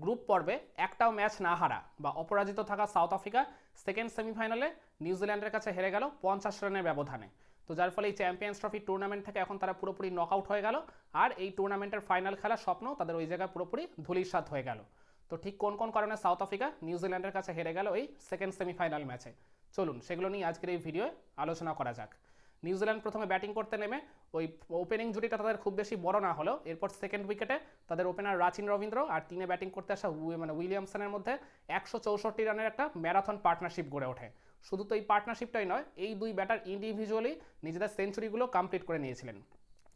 Group পর্বে একটাও match না হারা বা অপরাজিত থাকা সাউথ আফ্রিকা সেকেন্ড সেমিফাইনালে নিউজিল্যান্ডের কাছে হেরে গেল 50 রানের ব্যবধানে। তো যার ফলে এই চ্যাম্পিয়ন্স ট্রফি টুর্নামেন্ট থেকে এখন তারা পুরোপুরি নক আউট হয়ে গেল, আর এই টুর্নামেন্টের ফাইনাল খেলার স্বপ্ন তাদের ওই জায়গায় পুরোপুরি ধূলিসাৎ হয়ে গেল। তো ঠিক কোন কোন কারণে সাউথ আফ্রিকা নিউজিল্যান্ডের কাছে হেরে গেল এই সেকেন্ড সেমিফাইনাল ম্যাচে, চলুন সেগুলো নিয়ে আজকের এই ভিডিওয়ে আলোচনা করা যাক। নিউজিল্যান্ড প্রথমে ব্যাটিং করতে নেমে ওই ওপেনিং জুটিটা তাদের খুব বেশি বড় না হলেও এরপর সেকেন্ড উইকেটে তাদের ওপেনার রাচিন রবীন্দ্র আর তিনে ব্যাটিং করতে আসা উইলিয়ামসনের মধ্যে 164 রানের একটা ম্যারাথন পার্টনারশিপ গড়ে ওঠে। শুধু তো এই পার্টনারশিপটাই নয়, এই দুই ব্যাটার ইন্ডিভিজুয়ালি নিজেদের সেঞ্চুরিগুলো কমপ্লিট করে নিয়েছিলেন।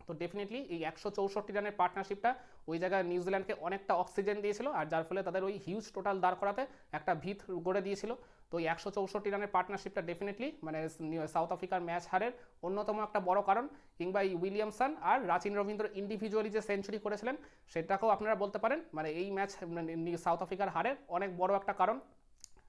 তো ডেফিনেটলি এই 164 রানের পার্টনারশিপটা ওই জায়গায় নিউজিল্যান্ডকে অনেকটা অক্সিজেন দিয়েছিল, আর যার ফলে তাদের ওই হিউজ টোটাল দাঁড় করাতে একটা ভিত গড়ে দিয়েছিল। তো এই 164 রানের পার্টনারশিপটা ডেফিনেটলি মানে সাউথ আফ্রিকার ম্যাচ হারের অন্যতম একটা বড় কারণ, কিংবা এই উইলিয়ামসন আর রাচিন রবীন্দ্র ইন্ডিভিজুয়ালি যে সেঞ্চুরি করেছিলেন সেটাকেও আপনারা বলতে পারেন মানে এই ম্যাচ সাউথ আফ্রিকার হারের অনেক বড় একটা কারণ।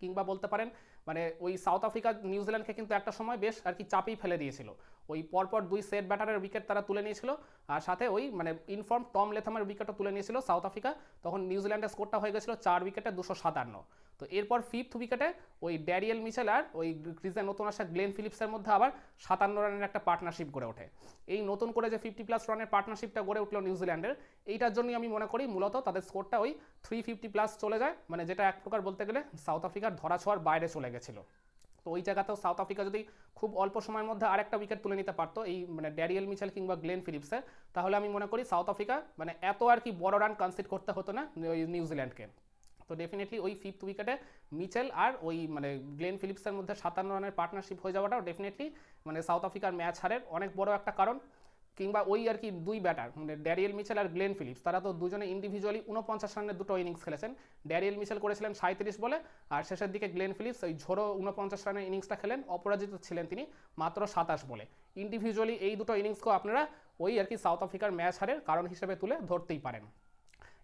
কিংবা বলতে পারেন মানে ওই সাউথ আফ্রিকা নিউজিল্যান্ডকে কিন্তু একটা সময় বেশ আর কি চাপেই ফেলে দিয়েছিল। ওই পরপর দুই সেট ব্যাটারের উইকেট তারা তুলে নিয়েছিল, আর সাথে ওই মানে ইনফর্ম টম লেথামের উইকেটও তুলে নিয়েছিল সাউথ আফ্রিকা। তখন নিউজিল্যান্ডের স্কোরটা হয়ে গেছিল 4 উইকেটে 257। তো এরপর ফিফথ উইকেটে ওই ড্যারিয়েল মিচেল আর ওই ক্রিজে নতুন আসা গ্লেন ফিলিপসের মধ্যে আবার 57 রানের একটা পার্টনারশিপ গড়ে ওঠে। এই নতুন করে যে 50+ রানের পার্টনারশিপটা গড়ে উঠলো নিউজিল্যান্ডের, এইটার জন্যই আমি মনে করি মূলত তাদের স্কোরটা ওই 350+ চলে যায়, মানে যেটা এক প্রকার বলতে গেলে সাউথ আফ্রিকার ধরাছোঁয়ার বাইরে চলে গেছিলো। তো ওই জায়গাতেও সাউথ আফ্রিকা যদি খুব অল্প সময়ের মধ্যে আরেকটা উইকেট তুলে নিতে পারতো এই মানে ড্যারিয়েল মিচেল কিংবা গ্লেন ফিলিপসে, তাহলে আমি মনে করি সাউথ আফ্রিকা মানে এত আর কি বড় রান কনসিড করতে হতো না ওই নিউজিল্যান্ডকে। তো ডেফিনেটলি ওই ফিফথ উইকেটে মিচেল আর ওই মানে গ্লেন ফিলিপসের মধ্যে 57 রানের পার্টনারশিপ হয়ে যাওয়াটাও ডেফিনেটলি মানে সাউথ আফ্রিকার ম্যাচ হারের অনেক বড় একটা কারণ। কিংবা ওই আর কি দুই ব্যাটার মানে ড্যারিয়েল মিচেল আর গ্লেন ফিলিপস, তারা তো দুজনে ইন্ডিভিজুয়ালি 49 রানের দুটো ইনিংস খেলেছেন। ড্যারিয়েল মিচেল করেছিলেন 37 বলে, আর শেষের দিকে গ্লেন ফিলিপস ওই ঝোড়ো 49 রানের ইনিংসটা খেলেন, অপরাজিত ছিলেন তিনি মাত্র 27 বলে। ইন্ডিভিজুয়ালি এই দুটো ইনিংসকেও আপনারা ওই আর কি সাউথ আফ্রিকার ম্যাচ হারের কারণ হিসেবে তুলে ধরতেই পারেন।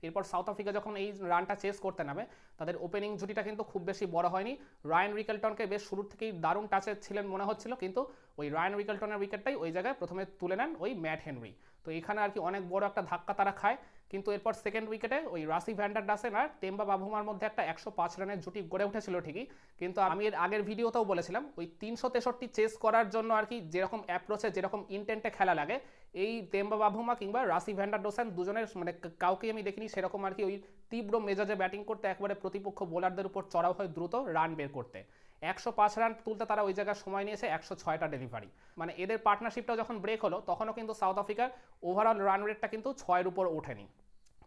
এরপর সাউথ আফ্রিকা যখন এই রানটা চেস করতে নামে, তাদের ওপেনিং জুটিটা কিন্তু খুব বেশি বড় হয়নি। রায়ান রিকেলটনকে বেশ শুরুর থেকেই দারুণ টাচে ছিলেন মনে হচ্ছিল, কিন্তু ওই রায়ান রিকেলটনের উইকেটটাই ওই জায়গায় প্রথমে তুলে নেন ওই ম্যাট হেনরি। তো এখানে আর কি অনেক বড় একটা ধাক্কা তারা খায়। কিন্তু এরপর সেকেন্ড উইকেটে ওই রাসি ভ্যান্ডার ডাসেন আর টেম্বা বাভুমার মধ্যে একটা 105 রানের জুটি গড়ে উঠেছিল ঠিকই, কিন্তু আমি এর আগের ভিডিওতেও বলেছিলাম ওই 363 চেস করার জন্য আর কি যেরকম অ্যাপ্রোচে যেরকম ইন্টেন্টে খেলা লাগে, এই টেম্বা বাভুমা কিংবা রাসি ভ্যান্ডার ডোসেন দুজনের মানে কাউকেই আমি দেখিনি সেরকম আর কি ওই তীব্র মেজাজে ব্যাটিং করতে, একবারে প্রতিপক্ষ বোলারদের উপর চড়াও হয় দ্রুত রান বের করতে। 105 রান তুলতে তারা ওই জায়গায় সময় নিয়েছে 106টা ডেলিভারি। মানে এদের পার্টনারশিপটা যখন ব্রেক হলো তখনও কিন্তু সাউথ আফ্রিকার ওভারঅল রান রেটটা কিন্তু 6-এর উপর ওঠেনি।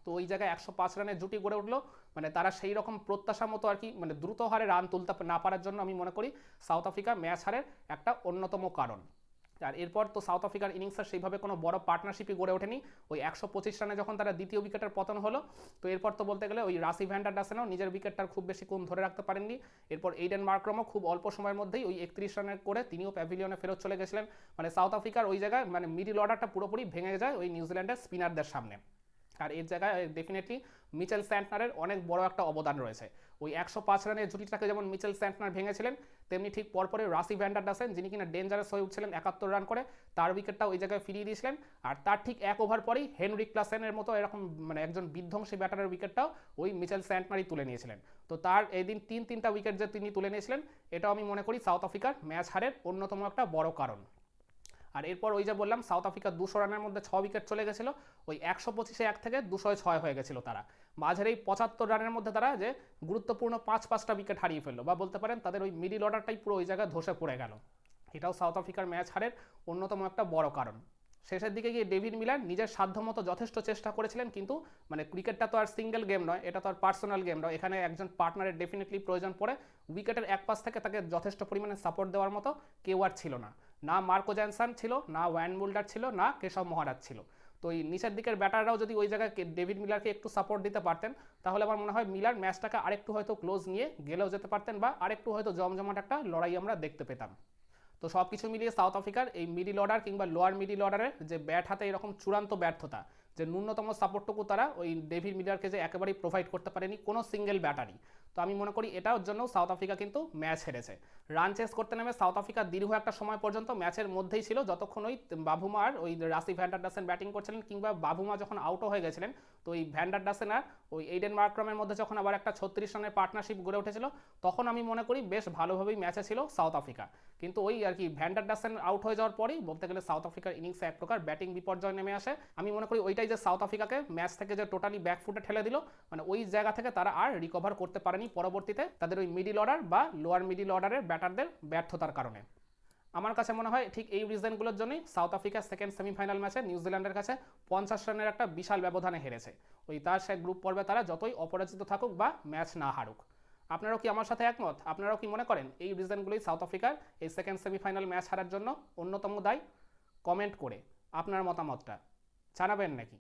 তো ওই জায়গায় 105 রানের জুটি গড়ে উঠলো, মানে তারা সেই রকম প্রত্যাশা মতো আর কি মানে দ্রুত হারে রান তুলতে না পারার জন্য আমি মনে করি সাউথ আফ্রিকা ম্যাচ হারের একটা অন্যতম কারণ। আর এরপর তো সাউথ আফ্রিকার ইনিংসের সেইভাবে কোনো বড় পার্টনারশিপই গড়ে ওঠেনি। ওই 125 রানে যখন তারা দ্বিতীয় উইকেটের পতন হলো, তো এরপর তো বলতে গেলে ওই রাসি ভ্যান্ডার ডাসেনও নিজের উইকেটটার খুব বেশি কোণ ধরে রাখতে পারেননি। এরপর এইডেন মার্ক্রমও খুব অল্প সময়ের মধ্যেই ওই 31 রানের করে তিনিও প্যাভিলিয়নে ফেরত চলে গেছিলেন। মানে সাউথ আফ্রিকার ওই জায়গায় মানে মিডিল অর্ডারটা পুরোপুরি ভেঙে যায় ওই নিউজিল্যান্ডের স্পিনারদের সামনে। আর এর জায়গায় ডেফিনেটলি মিচেল স্যান্টনারের অনেক বড় একটা অবদান রয়েছে। ওই 105 রানের জুটিটাকে যেমন মিচেল স্যান্টনার ভেঙেছিলেন, তেমনি ঠিক পরপরে রাসি ভ্যান্ডার ডাসেন, যিনি কিনা ডেঞ্জারাস হয়ে উঠছিলেন 71 রান করে, তার উইকেটটা ওই জায়গায় ফিরিয়ে দিয়েছিলেন। আর তার ঠিক এক ওভার পরেই হেনরিক ক্লাসেনের মতো এরকম মানে একজন বিধ্বংসী ব্যাটারের উইকেটটাও ওই মিচেল স্যান্টনারই তুলে নিয়েছিলেন। তো তার এই দিন 3টা উইকেট যে তিনি তুলে নিয়েছিলেন, এটাও আমি মনে করি সাউথ আফ্রিকার ম্যাচ হারের অন্যতম একটা বড় কারণ। আর এরপর ওই যে বললাম সাউথ আফ্রিকা 200 রানের মধ্যে 6 উইকেট চলে গেছিল, ওই 125-এ 1 থেকে 206 হয়ে গেছিল তারা। মাঝের এই 75 রানের মধ্যে তারা যে গুরুত্বপূর্ণ 5-5টা উইকেট হারিয়ে ফেললো, বা বলতে পারেন তাদের ওই মিডিল অর্ডারটাই পুরো ওই জায়গায় ধসে পড়ে গেল। এটাও সাউথ আফ্রিকার ম্যাচ হারের অন্যতম একটা বড় কারণ। শেষের দিকে গিয়ে ডেভিড মিলার নিজের সাধ্যমতো যথেষ্ট চেষ্টা করেছিলেন, কিন্তু মানে ক্রিকেটটা তো আর সিঙ্গেল গেম নয়, এটা তো আর পার্সোনাল গেম নয়, এখানে একজন পার্টনারের ডেফিনেটলি প্রয়োজন পড়ে। উইকেটের এক পাশ থেকে তাকে যথেষ্ট পরিমাণে সাপোর্ট দেওয়ার মতো কেউ আর ছিল না। না মার্কো জ্যানসন ছিল, না ওয়ান মুল্ডার ছিল, না কেশব মহারাজ ছিল। তো এই নিচের দিকের ব্যাটাররাও যদি ওই জায়গায় ডেভিড মিলারকে একটু সাপোর্ট দিতে পারতেন, তাহলে আমার মনে হয় মিলার ম্যাচটাকে আরেকটু হয়তো ক্লোজ নিয়ে গেলেও যেতে পারতেন, বা আরেকটু হয়তো জমজমাট একটা লড়াই আমরা দেখতে পেতাম। তো সব কিছু মিলিয়ে সাউথ আফ্রিকার এই মিডিল অর্ডার কিংবা লোয়ার মিডিল অর্ডারের যে ব্যাট হাতে এরকম চূড়ান্ত ব্যর্থতা, যে ন্যূনতম সাপোর্টটুকু তারা ওই ডেভিড মিলারকে যে একেবারেই প্রোভাইড করতে পারেনি কোনো সিঙ্গেল ব্যাটারই। তো আমি মনে করি এটার জন্য সাউথ আফ্রিকা কিন্তু ম্যাচ হেরেছে। রান চেস করতে নেমে সাউথ আফ্রিকা দীর্ঘ একটা সময় পর্যন্ত ম্যাচের মধ্যেই ছিল, যতক্ষণ ওই বাভুমা আর ওই রাসি ভ্যান্ডারডাসেন ব্যাটিং করছিলেন, কিংবা বাভুমা যখন আউটও হয়ে গেছিলেন, তো ওই ভ্যান্ডারডাসেন আর ওই এইডেন মার্ক্রামের মধ্যে যখন আবার একটা 36 রানের পার্টনারশিপ গড়ে উঠেছিল, তখন আমি মনে করি বেশ ভালোভাবেই ম্যাচে ছিল সাউথ আফ্রিকা। কিন্তু ওই আর কি ভ্যান্ডারডাসেন আউট হয়ে যাওয়ার পরেই বলতে গেলে সাউথ আফ্রিকার ইনিংসে এক প্রকার ব্যাটিং বিপর্যয় নেমে আসে। আমি মনে করি ওইটাই যে সাউথ আফ্রিকাকে ম্যাচ থেকে যে টোটালি ব্যাকফুটে ঠেলে দিল, মানে ওই জায়গা থেকে তারা আর রিকভার করতে পারেনি পরবর্তীতে তাদের ওই মিডিল অর্ডার বা লোয়ার মিডিল অর্ডারের ব্যাটারদের ব্যর্থতার কারণে। আমার কাছে মনে হয় ঠিক এই রিজনগুলোর জন্যই সাউথ আফ্রিকা সেকেন্ড সেমিফাইনাল ম্যাচে নিউজিল্যান্ডের কাছে 50 রানের একটা বিশাল ব্যবধানে হেরেছে। ওই তার সে গ্রুপ পর্বে তারা যতই অপরাজিত থাকুক বা ম্যাচ না হারুক। আপনারাও কি আমার সাথে একমত? আপনারাও কি মনে করেন এই রিজনগুলোই সাউথ আফ্রিকার এই সেকেন্ড সেমিফাইনাল ম্যাচ হারার জন্য অন্যতম দায়ী? কমেন্ট করে আপনার মতামতটা জানাবেন নাকি?